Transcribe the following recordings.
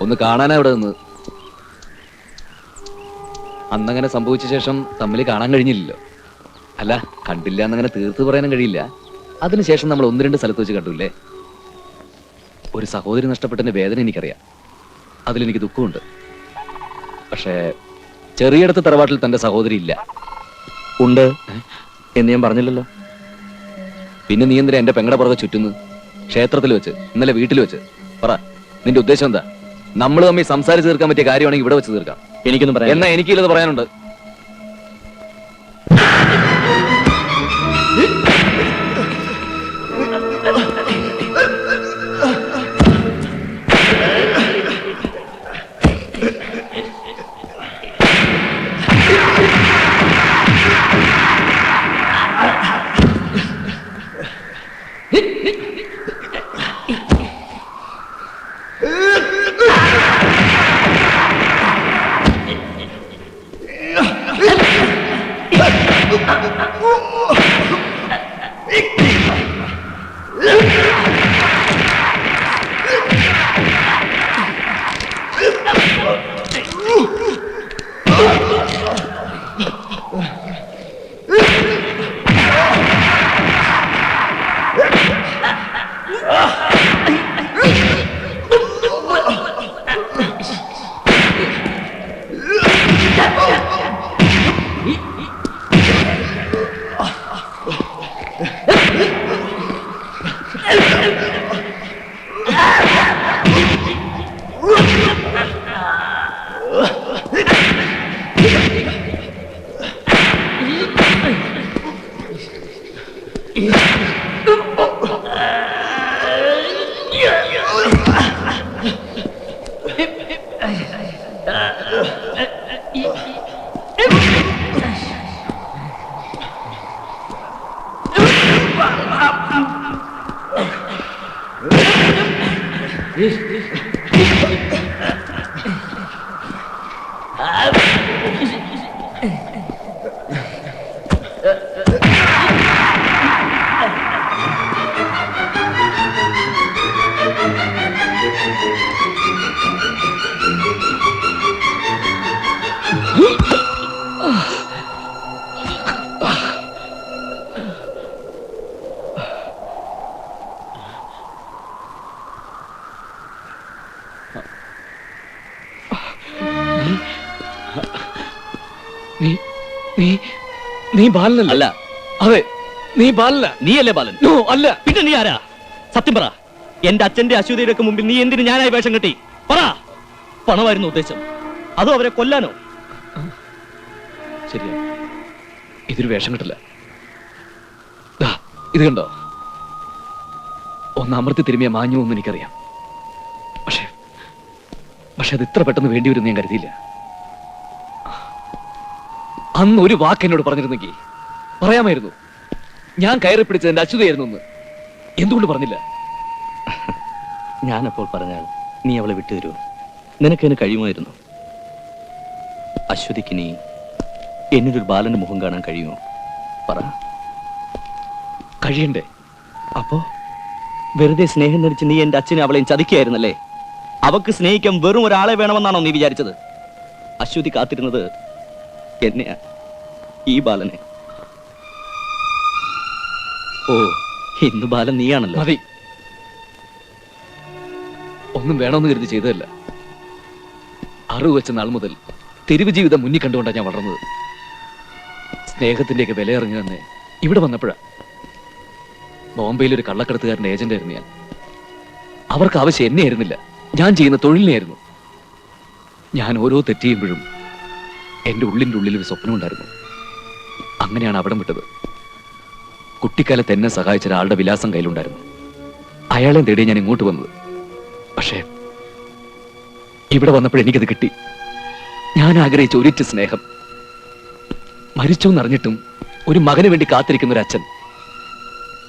ഒന്ന് കാണാനാ ഇവിടെ നിന്ന്. അന്നങ്ങനെ സംഭവിച്ച ശേഷം തമ്മിൽ കാണാൻ കഴിഞ്ഞില്ലല്ലോ. അല്ല, കണ്ടില്ല എന്നങ്ങനെ തീർത്ത് പറയാനും കഴിയില്ല. അതിനുശേഷം നമ്മൾ ഒന്ന് രണ്ട് സ്ഥലത്ത് വെച്ച് കണ്ടില്ലേ. ഒരു സഹോദരി നഷ്ടപ്പെട്ടതിന്റെ വേദന എനിക്കറിയാം, അതിലെനിക്ക് ദുഃഖമുണ്ട്. പക്ഷേ ചെറിയടത്ത് തറവാട്ടിൽ തന്റെ സഹോദരി ഇല്ല. ഉണ്ട് എന്ന് ഞാൻ പറഞ്ഞില്ലല്ലോ. പിന്നെ നീ എന്തിനാ എന്റെ പെങ്ങടെ പുറകെ ചുറ്റുന്നു? ക്ഷേത്രത്തിൽ വെച്ച്, ഇന്നലെ വീട്ടിൽ വെച്ച്. പറ, നിന്റെ ഉദ്ദേശം എന്താ? നമ്മൾ തമ്മിൽ സംസാരിച്ച് തീർക്കാൻ പറ്റിയ കാര്യമാണെങ്കിൽ ഇവിടെ വെച്ച് തീർക്കാം. എനിക്കൊന്നും പറയാം. എന്നാ എനിക്കില്ലത് പറയാനുണ്ട്. നീ ബാലനല്ല. അല്ല. അതെ, നീ ബാലന. നീയല്ലേ ബാലൻ? നോ, അല്ല. പിന്നെ നീ ആരാ? സത്യം പറ. എന്റെ അച്ഛന്റെ അശ്വതിയുടെ മുമ്പിൽ നീ എന്തിനു ഞാനായി വേഷം കെട്ടി? പറ. പണമായിരുന്നു ഉദ്ദേശം, അതോ അവരെ കൊല്ലാനോ? ശരിയാ, ഇതൊരു വേഷം കെട്ടില്ല. ഇത് കണ്ടോ? ഒന്ന് അമർത്തി തിരുമിയ മാഞ്ഞു എന്ന് എനിക്കറിയാം. പക്ഷെ അത് ഇത്ര പെട്ടെന്ന് വേണ്ടി വരും ഞാൻ കരുതിയില്ല. അന്ന് ഒരു വാക്ക് എന്നോട് പറഞ്ഞിരുന്നെങ്കിൽ പറയാമായിരുന്നു. ഞാൻ കയറി പിടിച്ചത് എന്റെ അച്യുതയായിരുന്നു എന്ന്. എന്തുകൊണ്ട് പറഞ്ഞില്ല? ഞാനപ്പോൾ പറഞ്ഞാൽ നീ അവളെ വിട്ടുതരുമോ? നിനക്കതിന് കഴിയുമായിരുന്നു. അശ്വതിക്ക് നീ എന്നൊരു ബാലന്റെ മുഖം കാണാൻ കഴിയുമോ? പറ. കഴിയണ്ടേ? അപ്പോ വെറുതെ സ്നേഹം നടിച്ച് നീ എന്റെ അച്ഛനെ അവളെയും ചതിക്കുകയായിരുന്നല്ലേ? അവക്ക് സ്നേഹിക്കാൻ വെറും ഒരാളെ വേണമെന്നാണോ നീ വിചാരിച്ചത്? അശ്വതി കാത്തിരുന്നത് എന്നെയാ, ഈ ബാലനെ. ഓ, ഇന്ന് ബാലൻ നീയാണല്ലോ. മതി, ഒന്നും വേണമെന്ന് കരുതി ചെയ്തതല്ല. അറിവ് വെച്ച നാൾ മുതൽ തെരുവ് ജീവിതം മുന്നിൽ കണ്ടുകൊണ്ടാണ് ഞാൻ വളർന്നത്. സ്നേഹത്തിന്റെയൊക്കെ വില അറിഞ്ഞു തന്നെ ഇവിടെ വന്നപ്പോഴാ. ബോംബെയിൽ ഒരു കള്ളക്കടത്തുകാരന്റെ ഏജന്റ് ആയിരുന്നു ഞാൻ. അവർക്ക് ആവശ്യം എന്നെ ആയിരുന്നില്ല, ഞാൻ ചെയ്യുന്ന തൊഴിലിനെയായിരുന്നു. ഞാൻ ഓരോ തെറ്റ് ചെയ്യുമ്പോഴും എന്റെ ഉള്ളിൻ്റെ ഉള്ളിൽ ഒരു സ്വപ്നം ഉണ്ടായിരുന്നു. അങ്ങനെയാണ് അവിടം വിട്ടത്. കുട്ടിക്കാലത്ത് എന്നെ സഹായിച്ച ഒരാളുടെ വിലാസം കയ്യിലുണ്ടായിരുന്നു. അയാളെ തേടി ഞാൻ ഇങ്ങോട്ട് വന്നത്. പക്ഷേ ഇവിടെ വന്നപ്പോൾ എനിക്കത് കിട്ടി. ഞാൻ ആഗ്രഹിച്ച ഒരിറ്റ സ്നേഹം. മരിച്ചു എന്നറിഞ്ഞിട്ടും ഒരു മകന് വേണ്ടി കാത്തിരിക്കുന്ന ഒരു അച്ഛൻ,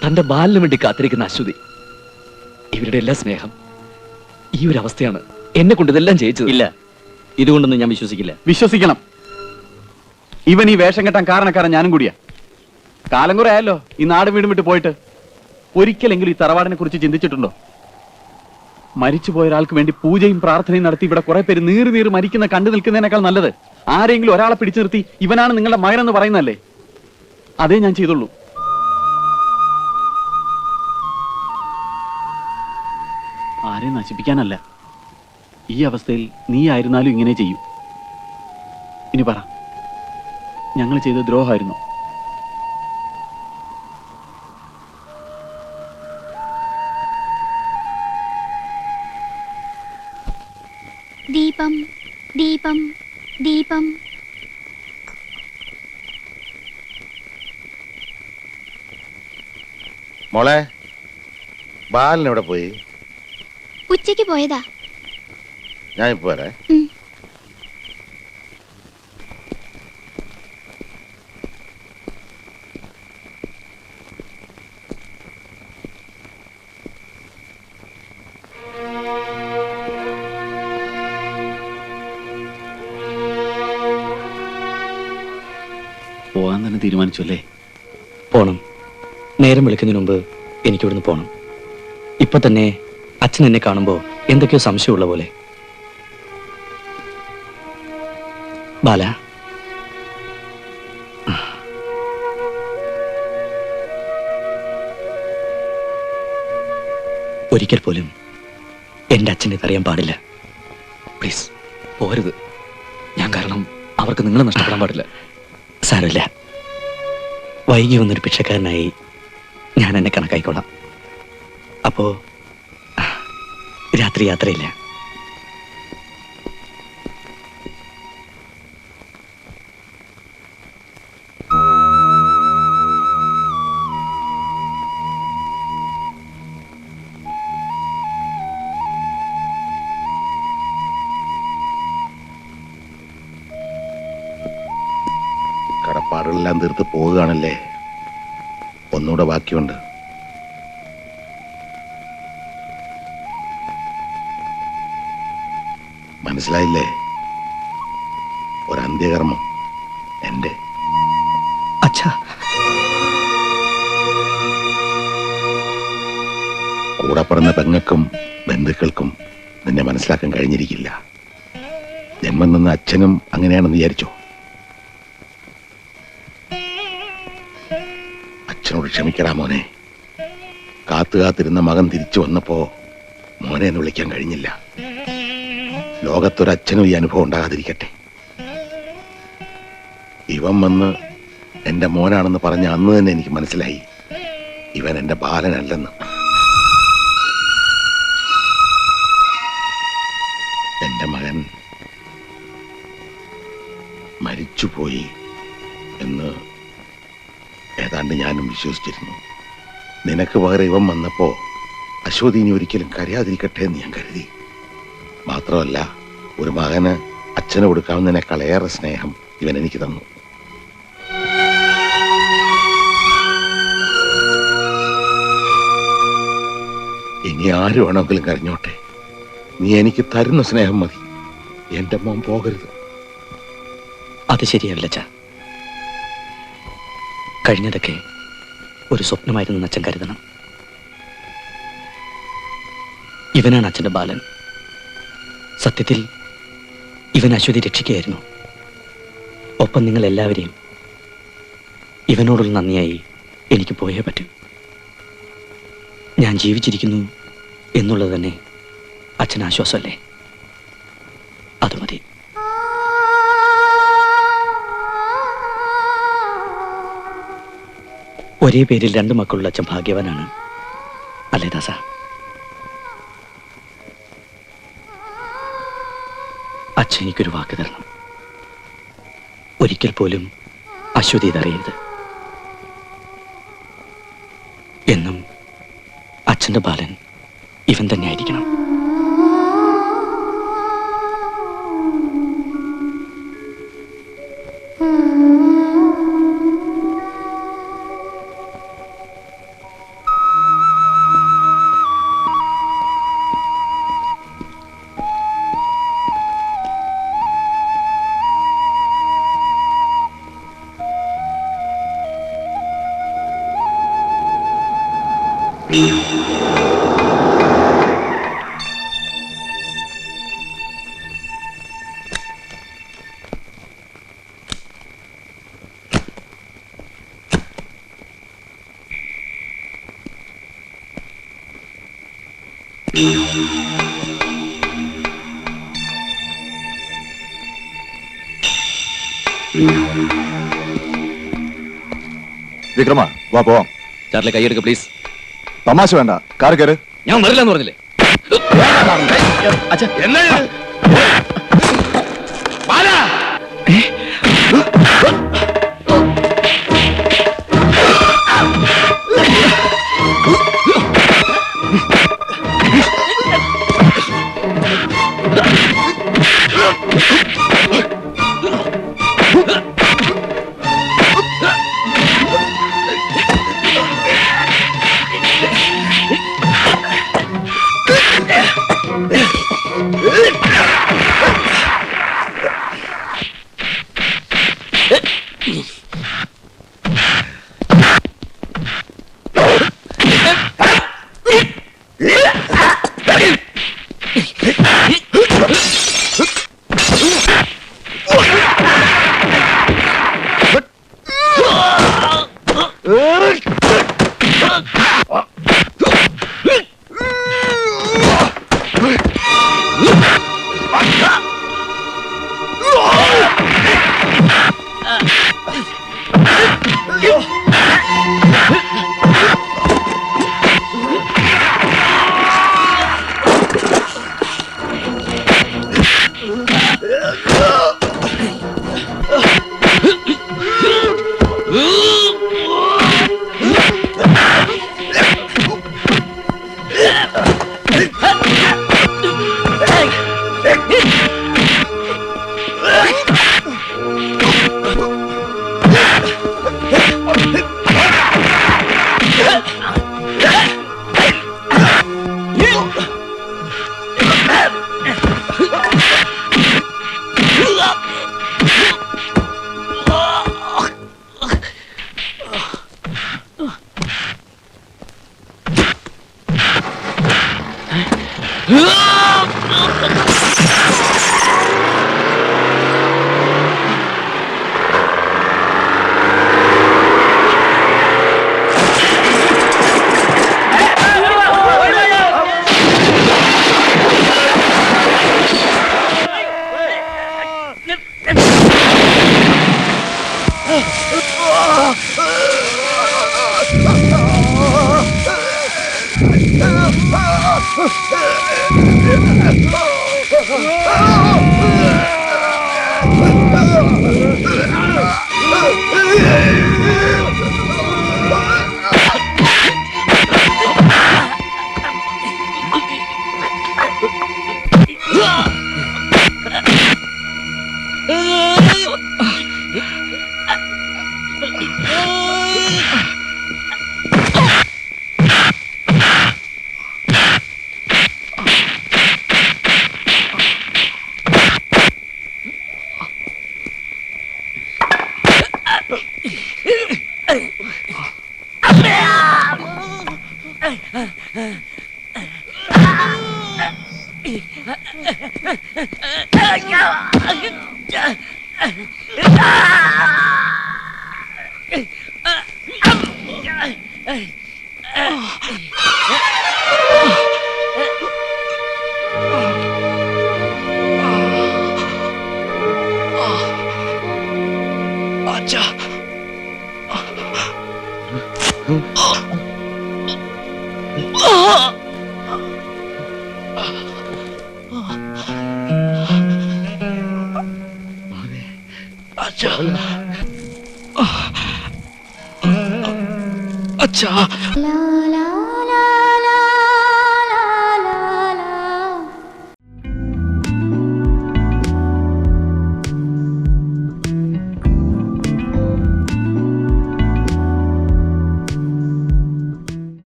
തന്റെ ബാലിന് വേണ്ടി കാത്തിരിക്കുന്ന അശ്വതി, ഇവരുടെ എല്ലാ സ്നേഹം ഈ ഒരു അവസ്ഥയാണ് എന്നെ കൊണ്ട് ഇതെല്ലാം ചെയ്യിച്ചത്. ഇല്ല, ഇതുകൊണ്ടൊന്നും ഞാൻ വിശ്വസിക്കില്ല. വിശ്വസിക്കണം. ഇവൻ ഈ വേഷം കെട്ടാൻ കാരണക്കാരൻ ഞാനും കൂടിയാ. കാലം കുറെ ആയല്ലോ ഈ നാട് വീടും വിട്ട് പോയിട്ട്. ഒരിക്കലെങ്കിലും ഈ തറവാടിനെ കുറിച്ച് ചിന്തിച്ചിട്ടുണ്ടോ? മരിച്ചുപോയ ഒരാൾക്ക് വേണ്ടി പൂജയും പ്രാർത്ഥനയും നടത്തി ഇവിടെ കുറെ പേര് നീറി നീറി മരിക്കുന്ന കണ്ടു നിൽക്കുന്നതിനേക്കാൾ നല്ലത് ആരെങ്കിലും ഒരാളെ പിടിച്ചു നിർത്തി ഇവനാണ് നിങ്ങളുടെ മകനെന്ന് പറയുന്നല്ലേ. അതേ ഞാൻ ചെയ്തുള്ളൂ. ആരെ നശിപ്പിക്കാനല്ല. ഈ അവസ്ഥയിൽ നീ ആയിരുന്നാലും ഇങ്ങനെ ചെയ്യും. ഇനി പറ, ഞങ്ങൾ ചെയ്ത ദ്രോഹമായിരുന്നു? ദീപം ദീപം ദീപം. മോളെ, ബാലൻ എവിടെ പോയി? ഉച്ചയ്ക്ക് പോയതാ. ഞാൻ ഇപ്പൊ വരാം. ഉം. പോകാൻ തന്നെ തീരുമാനിച്ചു അല്ലേ? പോണം. നേരം വിളിക്കുന്നതിന് മുമ്പ് എനിക്കിവിടുന്ന് പോണം. ഇപ്പൊ തന്നെ അച്ഛൻ എന്നെ കാണുമ്പോ എന്തൊക്കെയോ സംശയമുള്ള പോലെ. ബാല, ഒരിക്കൽ പോലും എന്റെ അച്ഛനെ ഇതറിയാൻ പാടില്ല. പ്ലീസ് പോരുത്. ഞാൻ കാരണം അവർക്ക് നിങ്ങളെ നഷ്ടപ്പെടാൻ പാടില്ല. സാരമില്ല, വൈകി വന്നൊരു ഭിക്ഷക്കാരനായി ഞാൻ എന്നെ കണക്കായിക്കോളാം. അപ്പോ രാത്രി യാത്രയില്ല. കടപ്പാടുകളെല്ലാം തീർത്ത് പോവുകയാണല്ലേ? ഒന്നുകൂടെ ബാക്കിയുണ്ട്. മനസ്സിലായില്ലേ? ഒരു അന്ത്യകർമ്മം എന്റെ. അച്ഛാ, കൂടെ പറഞ്ഞ പെങ്ങൾക്കും ബന്ധുക്കൾക്കും നിന്നെ മനസ്സിലാക്കാൻ കഴിഞ്ഞിരിക്കില്ല. ജന്മം നിന്ന അച്ഛനും അങ്ങനെയാണെന്ന് വിചാരിച്ചോ? അച്ഛനോട് ക്ഷമിക്കടാ മോനെ. കാത്തുകാത്തിരുന്ന മകൻ തിരിച്ചു വന്നപ്പോ മോനെ എന്ന് വിളിക്കാൻ കഴിഞ്ഞില്ല. ലോകത്തൊരച്ഛനും ഈ അനുഭവം ഉണ്ടാകാതിരിക്കട്ടെ. ഇവൻ വന്ന് എന്റെ മോനാണെന്ന് പറഞ്ഞ അന്ന് തന്നെ എനിക്ക് മനസ്സിലായി ഇവൻ എന്റെ ബാലനല്ലെന്ന്. എന്റെ മകൻ മരിച്ചുപോയി എന്ന് ഏതാണ്ട് ഞാനും വിശ്വസിച്ചിരുന്നു. നിനക്ക് പകരം ഇവൻ വന്നപ്പോ അശ്വതി ഇനി ഒരിക്കലും കരയാതിരിക്കട്ടെ എന്ന് ഞാൻ കരുതി. മാത്രമല്ല, ഒരു മകന് അച്ഛന് കൊടുക്കാവുന്നതിനേക്കാളേറെ സ്നേഹം ഇവൻ എനിക്ക് തന്നു. ഇനി ആര് വേണമെങ്കിലും കരഞ്ഞോട്ടെ, നീ എനിക്ക് തരുന്ന സ്നേഹം മതി. എന്റെ മോൻ പോകരുത്. അത് ശരിയാവില്ല അച്ഛാ. കഴിഞ്ഞതൊക്കെ ഒരു സ്വപ്നമായിരുന്നു അച്ഛൻ കരുതണം. ഇവനാണ് അച്ഛന്റെ ബാലൻ. സത്യത്തിൽ ഇവൻ അശ്വതി രക്ഷിക്കുകയായിരുന്നു. ഒപ്പം നിങ്ങൾ എല്ലാവരെയും. ഇവനോടുള്ള നന്ദിയായി എനിക്ക് പോയേ പറ്റൂ. ഞാൻ ജീവിച്ചിരിക്കുന്നു എന്നുള്ളത് തന്നെ അച്ഛന് ആശ്വാസമല്ലേ? അത് മതി. ഒരേ പേരിൽ രണ്ട് മക്കളുള്ള അച്ഛൻ ഭാഗ്യവാനാണ് അല്ലേ ദാസ? അച്ഛൻ എനിക്കൊരു വാക്ക് തരണം. ഒരിക്കൽ പോലും അശ്വതി ഇതറിയരുത്. എന്നും അച്ഛന്റെ ബാലൻ ഇവൻ തന്നെ ആയിരിക്കണം. വിക്രമ വാ പോവാം. ചാർലി കൈയെടുക്ക പ്ലീസ്. തമാശ വേണ്ട, കാർ കയറ്. ഞാൻ വരില്ലെന്ന് പറഞ്ഞില്ലേ? അച്ഛാ La